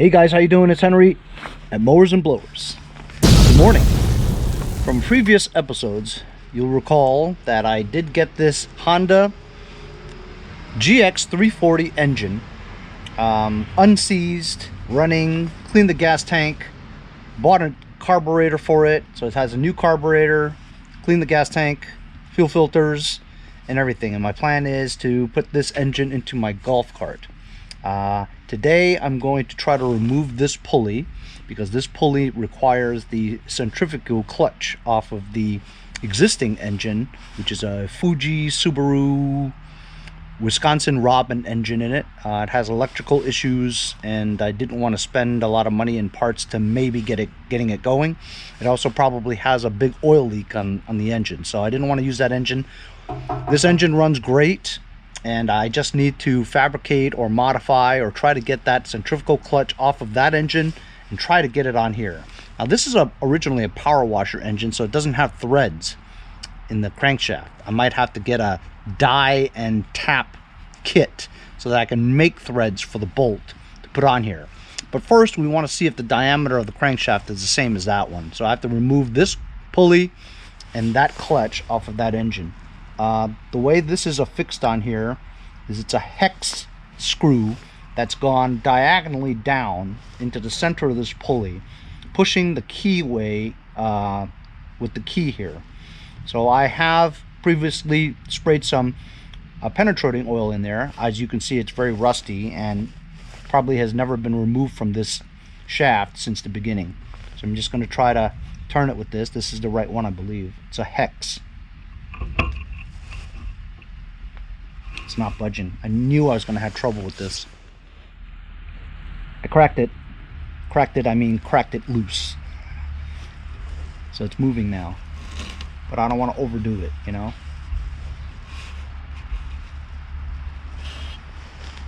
Hey guys, how you doing? It's Henry at Mowers and Blowers. Good morning. From previous episodes, you'll recall that I did get this Honda GX340 engine unseized, running, cleaned the gas tank, bought a carburetor for it, so it has a new carburetor, cleaned the gas tank, fuel filters, and everything. And my plan is to put this engine into my golf cart. Today I'm going to try to remove this pulley because this pulley requires the centrifugal clutch off of the existing engine, which is a Fuji Subaru Wisconsin Robin engine in it. It has electrical issues and I didn't want to spend a lot of money in parts to maybe getting it going. It also probably has a big oil leak on the engine, so I didn't want to use that engine. This engine runs great, and I just need to fabricate or modify or try to get that centrifugal clutch off of that engine and try to get it on here. Now this is originally a power washer engine, so it doesn't have threads in the crankshaft. I might have to get a die and tap kit so that I can make threads for the bolt to put on here. But first we want to see if the diameter of the crankshaft is the same as that one. So I have to remove this pulley and that clutch off of that engine. The way this is affixed on here is it's a hex screw that's gone diagonally down into the center of this pulley, pushing the keyway with the key here. So I have previously sprayed some penetrating oil in there. As you can see, it's very rusty and probably has never been removed from this shaft since the beginning. So I'm just going to try to turn it with this. This is the right one, I believe. It's a hex. It's not budging. I knew I was going to have trouble with this. I cracked it. I mean cracked it loose. So it's moving now. But I don't want to overdo it, you know.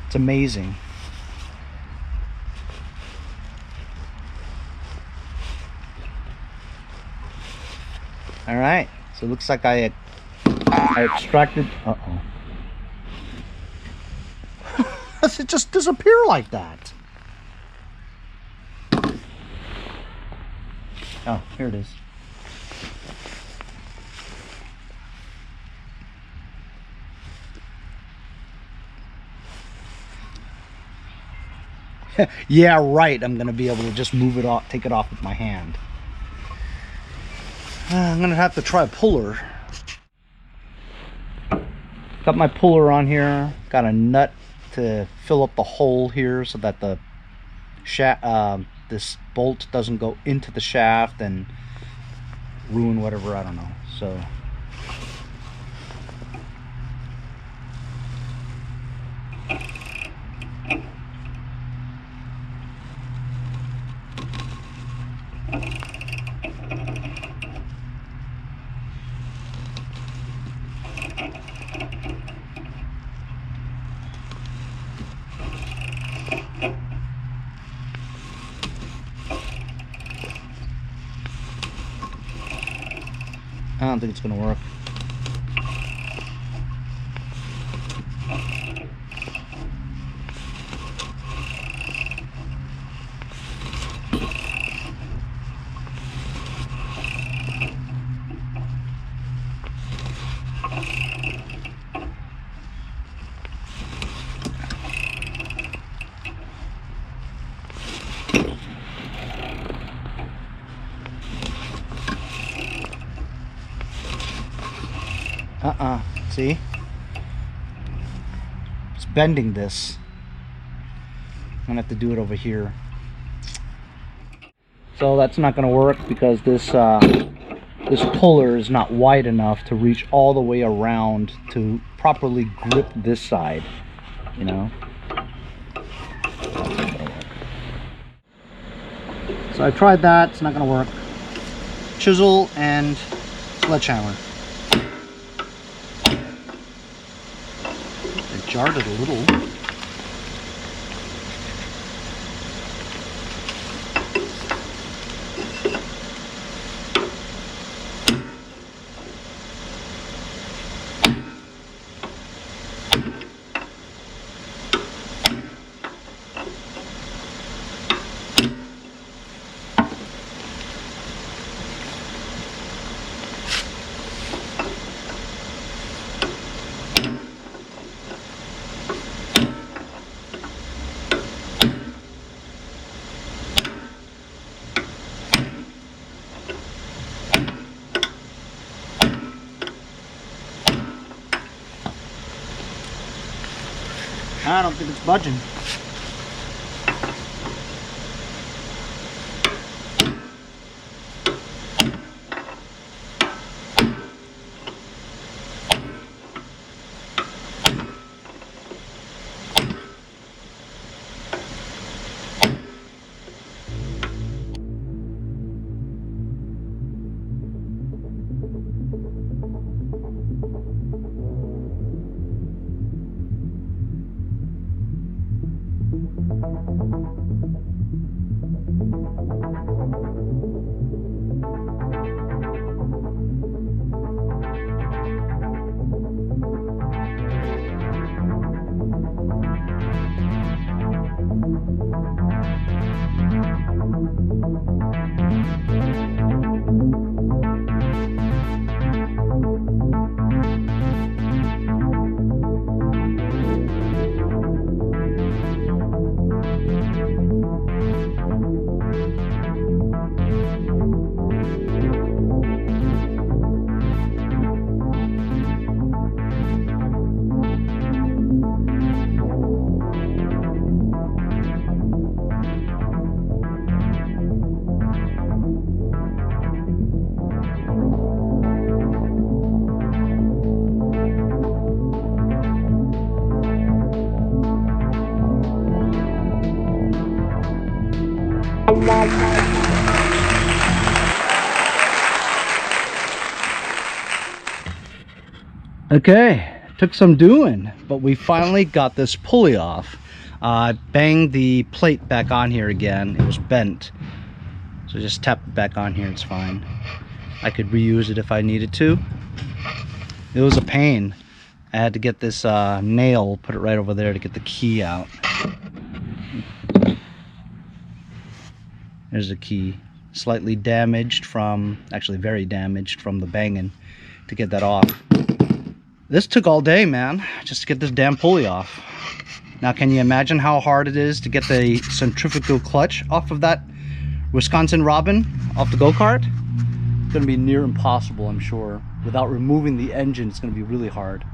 It's amazing. All right. So it looks like I extracted. Uh-oh. Does it just disappear like that? Oh, here it is. Yeah, right. I'm going to be able to just move it off, take it off with my hand. I'm going to have to try a puller. Got my puller on here. Got a nut to fill up the hole here so that the this bolt doesn't go into the shaft and ruin whatever, I don't know. So I don't think it's going to work. See? It's bending this. I'm gonna have to do it over here. So that's not gonna work because this puller is not wide enough to reach all the way around to properly grip this side, you know? So I tried that, it's not gonna work. Chisel and sledgehammer. Jarred it a little. I don't think it's budging. Okay, took some doing, but we finally got this pulley off. Banged the plate back on here again. It was bent, so just tap it back on here. It's fine. I could reuse it if I needed to. It was a pain. I had to get this nail, put it right over there to get the key out. There's the key. Slightly damaged from, actually very damaged from the banging to get that off. This took all day, man, just to get this damn pulley off. Now, can you imagine how hard it is to get the centrifugal clutch off of that Wisconsin Robin off the go-kart? It's going to be near impossible, I'm sure. Without removing the engine, it's going to be really hard.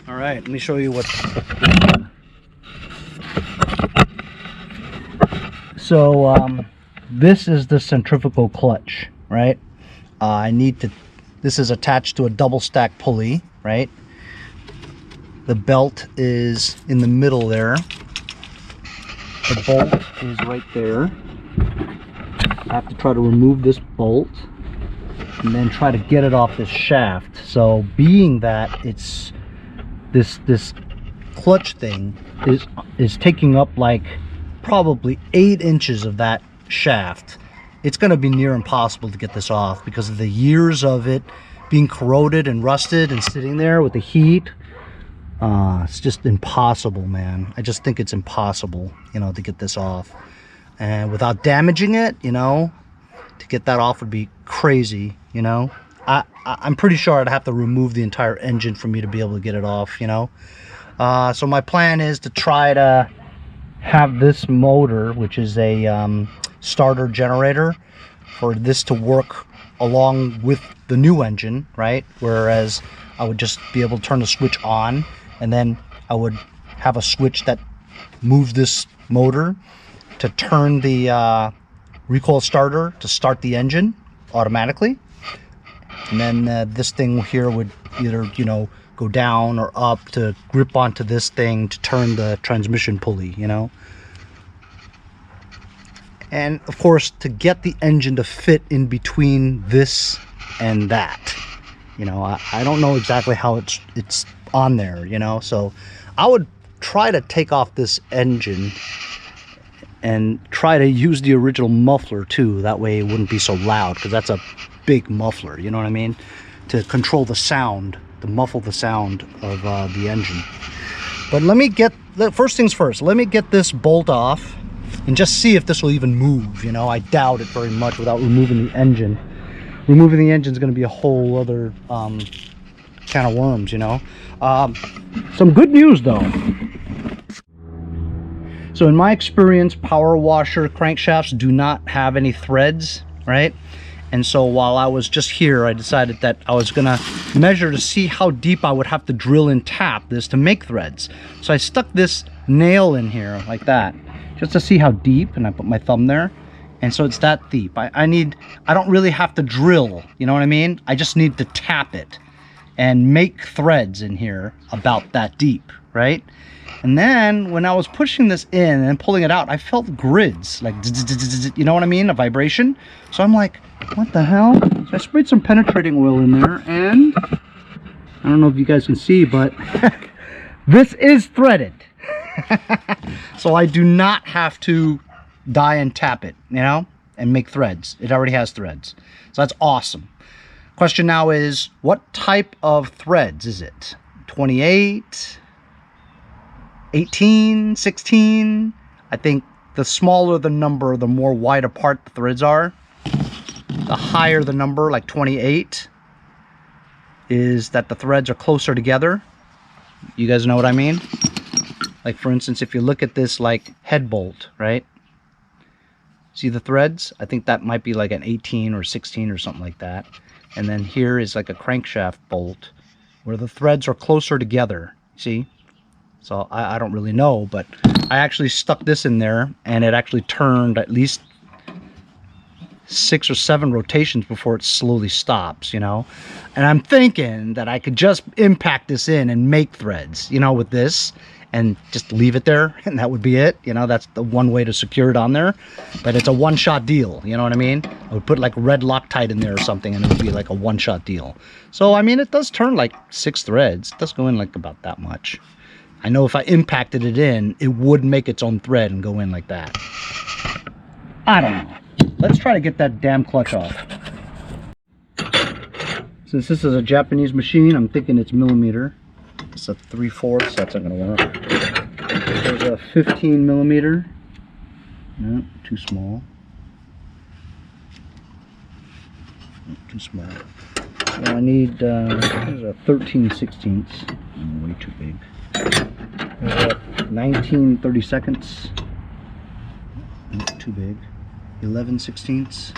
All right, let me show you what. So this is the centrifugal clutch, right? This is attached to a double stack pulley, right? The belt is in the middle there. The bolt is right there. I have to try to remove this bolt and then try to get it off this shaft. So being that it's this clutch thing is taking up like probably 8 inches of that shaft, it's going to be near impossible to get this off because of the years of it being corroded and rusted and sitting there with the heat. It's just impossible, man. I just think it's impossible, you know, to get this off. And without damaging it, you know, to get that off would be crazy, you know. I'm pretty sure I'd have to remove the entire engine for me to be able to get it off, you know. So my plan is to try to have this motor, which is a starter generator, for this to work along with the new engine, right? Whereas I would just be able to turn the switch on, and then I would have a switch that moves this motor to turn the recoil starter to start the engine automatically. And then this thing here would either, you know, go down or up to grip onto this thing to turn the transmission pulley, you know. And of course, to get the engine to fit in between this and that, you know, I don't know exactly how it's on there, you know. So I would try to take off this engine and try to use the original muffler too. That way it wouldn't be so loud, because that's a big muffler, you know what I mean, to control the sound, to muffle the sound of the engine. But let me get, first things first, let me get this bolt off and just see if this will even move, you know. I doubt it very much without removing the engine. removing the engine is going to be a whole other can of worms, you know. Some good news though. So in my experience, power washer crankshafts do not have any threads, right? And so while I was just here, I decided that I was gonna measure to see how deep I would have to drill and tap this to make threads. So I stuck this nail in here like that, just to see how deep, and I put my thumb there. And so it's that deep. I don't really have to drill, you know what I mean? I just need to tap it and make threads in here about that deep, right? And then when I was pushing this in and pulling it out, I felt grids, like, you know what I mean? A vibration. So I'm like, what the hell? So I sprayed some penetrating oil in there, and I don't know if you guys can see, but this is threaded. So I do not have to die and tap it, you know, and make threads. It already has threads. So that's awesome. Question now is, what type of threads is it? 28? 18, 16. I think the smaller the number, the more wide apart the threads are. The higher the number, like 28, is that the threads are closer together. You guys know what I mean? Like, for instance, if you look at this like head bolt, right? See the threads? I think that might be like an 18 or 16 or something like that. And then here is like a crankshaft bolt where the threads are closer together. See? So I don't really know, but I actually stuck this in there and it actually turned at least 6 or 7 rotations before it slowly stops, you know. And I'm thinking that I could just impact this in and make threads, you know, with this, and just leave it there, and that would be it. You know, that's the one way to secure it on there. But it's a one-shot deal, you know what I mean? I would put like red Loctite in there or something, and it would be like a one-shot deal. So I mean, it does turn like 6 threads. It does go in like about that much. I know if I impacted it in, it would make its own thread and go in like that. I don't know. Let's try to get that damn clutch off. Since this is a Japanese machine, I'm thinking it's millimeter. It's a 3/4, that's not gonna work. There's a 15 millimeter. No, too small. No, too small. So I need, there's a 13/16. Way too big. There's a 19/32. Not too big. 11/16.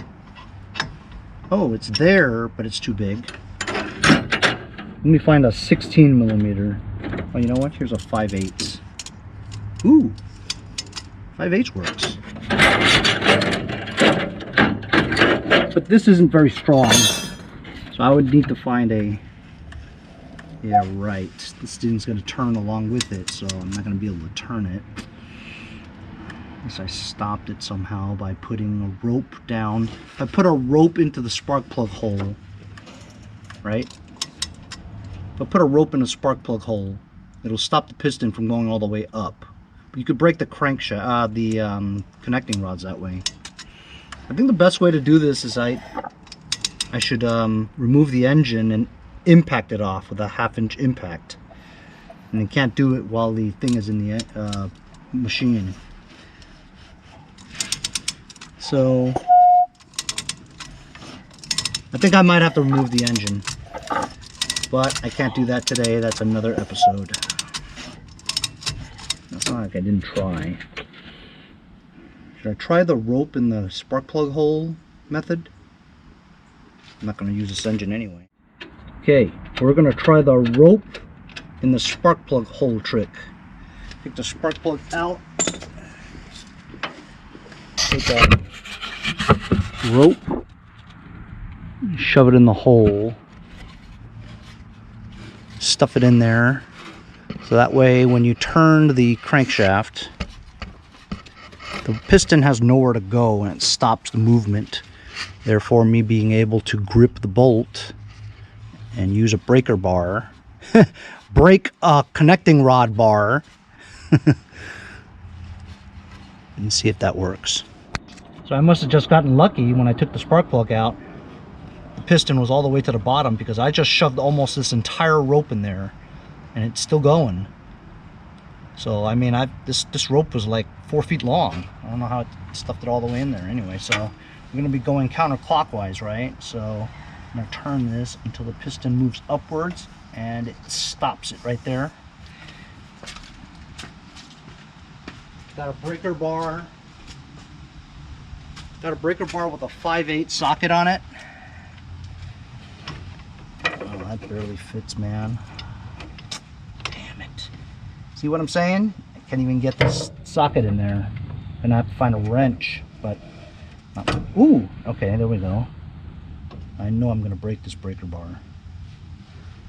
Oh, it's there, but it's too big. Let me find a 16 millimeter. Oh, you know what? Here's a 5/8. Ooh, 5/8 works. But this isn't very strong, so I would need to find a. Yeah, right. This thing's going to turn along with it, so I'm not going to be able to turn it. Unless I stopped it somehow by putting a rope down. If I put a rope into the spark plug hole, right? If I put a rope in a spark plug hole, it'll stop the piston from going all the way up. But you could break the crankshaft, the connecting rods that way. I think the best way to do this is I should remove the engine and impact it off with a 1/2" impact. And you can't do it while the thing is in the machine. So I think I might have to remove the engine, but I can't do that today. That's another episode. It's not like I didn't try. Should I try the rope in the spark plug hole method? I'm not going to use this engine anyway. Okay, we're going to try the rope in the spark plug hole trick. Take the spark plug out. Take a rope, shove it in the hole, stuff it in there, so that way when you turn the crankshaft, the piston has nowhere to go and it stops the movement, therefore me being able to grip the bolt and use a breaker bar, break a connecting rod bar, and see if that works. So I must have just gotten lucky when I took the spark plug out. The piston was all the way to the bottom because I just shoved almost this entire rope in there and it's still going. So I mean, this rope was like 4 feet long. I don't know how it stuffed it all the way in there anyway. So we're going to be going counterclockwise, right? So I'm going to turn this until the piston moves upwards and it stops it right there. Got a breaker bar. Got a breaker bar with a 5/8 socket on it. Oh, that barely fits, man. Damn it. See what I'm saying? I can't even get this socket in there. I'm gonna have to find a wrench, but ooh, okay, there we go. I know I'm gonna break this breaker bar.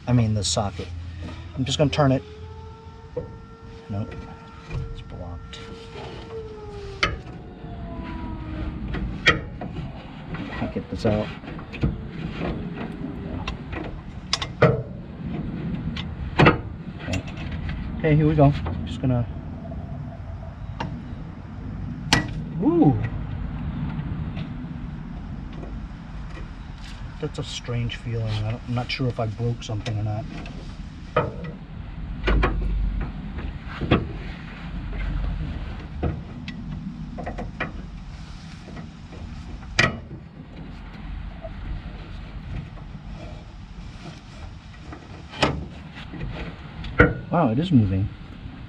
I mean the socket. I'm just gonna turn it. Nope, it's blocked. Can't get this out. Okay, here we go. Just gonna. Ooh. That's a strange feeling. I'm not sure if I broke something or not. Wow, it is moving,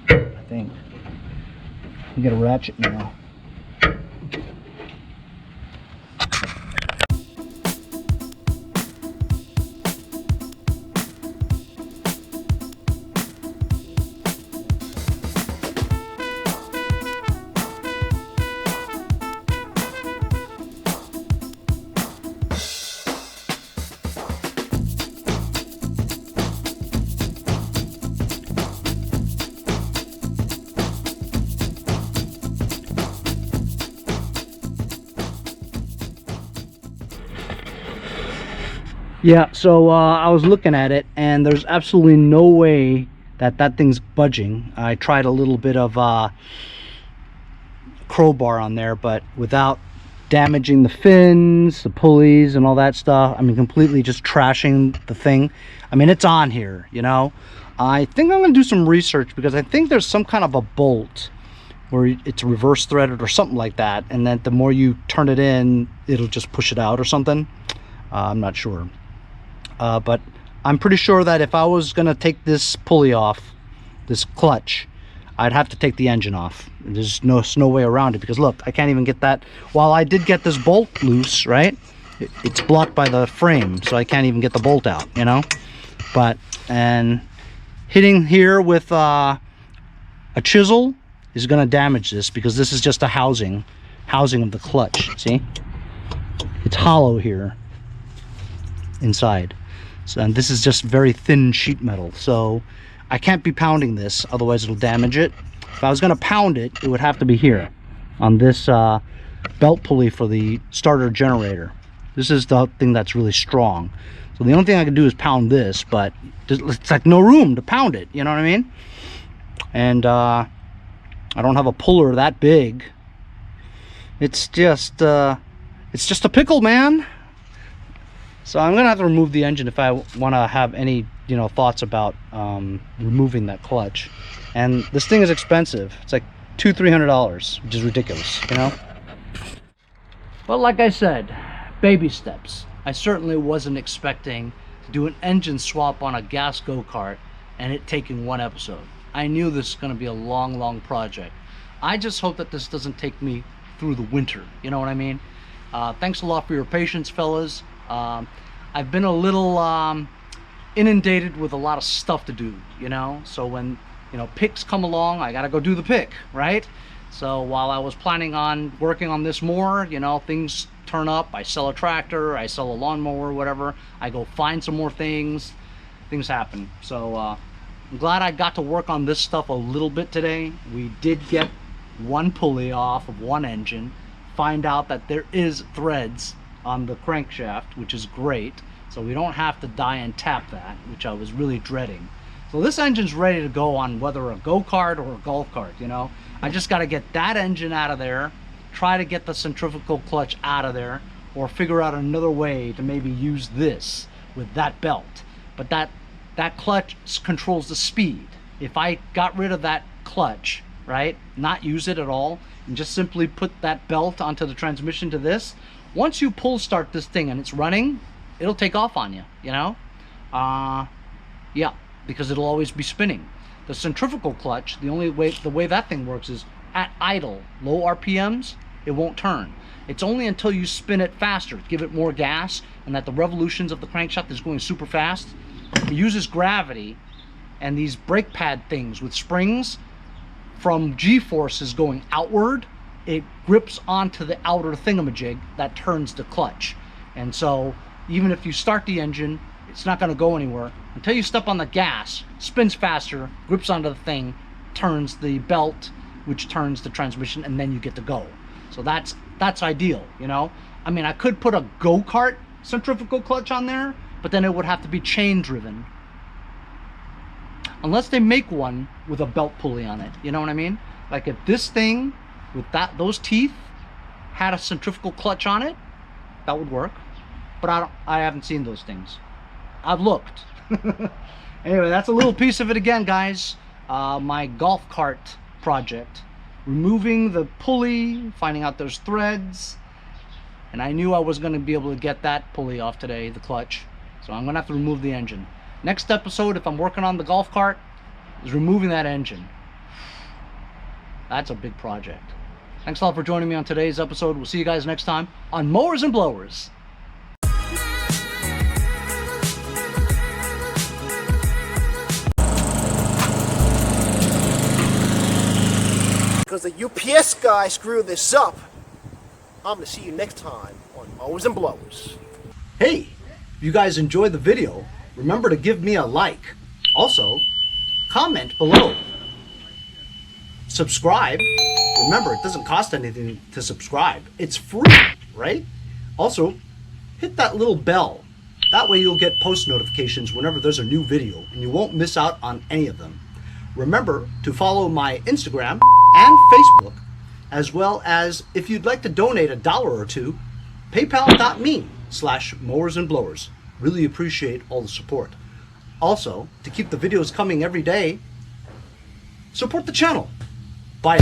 I think. We get a ratchet now. Yeah, so I was looking at it and there's absolutely no way that that thing's budging. I tried a little bit of crowbar on there, but without damaging the fins, the pulleys and all that stuff. I mean, completely just trashing the thing. I mean, it's on here, you know. I think I'm gonna do some research because I think there's some kind of a bolt where it's reverse threaded or something like that, and then the more you turn it in, it'll just push it out or something. I'm not sure. But I'm pretty sure that if I was gonna take this pulley off, this clutch, I'd have to take the engine off. There's no way around it, because look, I can't even get that. While I did get this bolt loose, right, it's blocked by the frame, so I can't even get the bolt out, you know. But, and hitting here with a chisel is gonna damage this, because this is just a housing of the clutch. See, it's hollow here inside. So, and this is just very thin sheet metal, so I can't be pounding this, otherwise it'll damage it. If I was going to pound it, it would have to be here on this belt pulley for the starter generator. This is the thing that's really strong, so the only thing I can do is pound this, but it's like no room to pound it, you know what I mean? And I don't have a puller that big. It's just a pickle, man. So I'm gonna have to remove the engine if I want to have any, you know, thoughts about removing that clutch. And this thing is expensive. It's like $200–300, which is ridiculous, you know. But like I said, baby steps. I certainly wasn't expecting to do an engine swap on a gas go-kart and it taking one episode. I knew this was gonna be a long project. I just hope that this doesn't take me through the winter. You know what I mean? Thanks a lot for your patience, fellas. I've been a little inundated with a lot of stuff to do, you know, so when, you know, picks come along, I gotta go do the pick, right? So while I was planning on working on this more, you know, things turn up. I sell a tractor, I sell a lawnmower, whatever, I go find some more things happen. So I'm glad I got to work on this stuff a little bit today. We did get one pulley off of one engine, find out that there is threads on the crankshaft, which is great, so we don't have to die and tap that, which I was really dreading. So this engine's ready to go on whether a go-kart or a golf cart, you know. I just got to get that engine out of there, try to get the centrifugal clutch out of there, or figure out another way to maybe use this with that belt. But that clutch controls the speed. If I got rid of that clutch, right, not use it at all, and just simply put that belt onto the transmission to this, once you pull start this thing and it's running, it'll take off on you, you know? Yeah, because it'll always be spinning. The centrifugal clutch, the way that thing works is at idle, low RPMs, it won't turn. It's only until you spin it faster, give it more gas, and that the revolutions of the crankshaft is going super fast. It uses gravity and these brake pad things with springs from G-forces going outward. It grips onto the outer thingamajig that turns the clutch. And so even if you start the engine, it's not going to go anywhere until you step on the gas, spins faster, grips onto the thing, turns the belt, which turns the transmission, and then you get to go. So that's ideal, you know? I mean, I could put a go-kart centrifugal clutch on there, but then it would have to be chain driven. Unless they make one with a belt pulley on it, you know what I mean? Like if this thing with those teeth had a centrifugal clutch on it, that would work. But I haven't seen those things. I've looked. Anyway, that's a little piece of it again, guys. My golf cart project. Removing the pulley, finding out there's threads. And I knew I was going to be able to get that pulley off today, the clutch. So I'm going to have to remove the engine. Next episode, if I'm working on the golf cart, is removing that engine. That's a big project. Thanks a lot for joining me on today's episode. We'll see you guys next time on Mowers and Blowers. Because the UPS guy screwed this up. I'm going to see you next time on Mowers and Blowers. Hey, if you guys enjoyed the video, remember to give me a like. Also, comment below. Subscribe. Remember, it doesn't cost anything to subscribe. It's free, right? Also, hit that little bell. That way you'll get post notifications whenever there's a new video, and you won't miss out on any of them. Remember to follow my Instagram and Facebook, as well as if you'd like to donate $1 or $2, paypal.me/mowersandblowers. Really appreciate all the support. Also, to keep the videos coming every day, support the channel. Bye.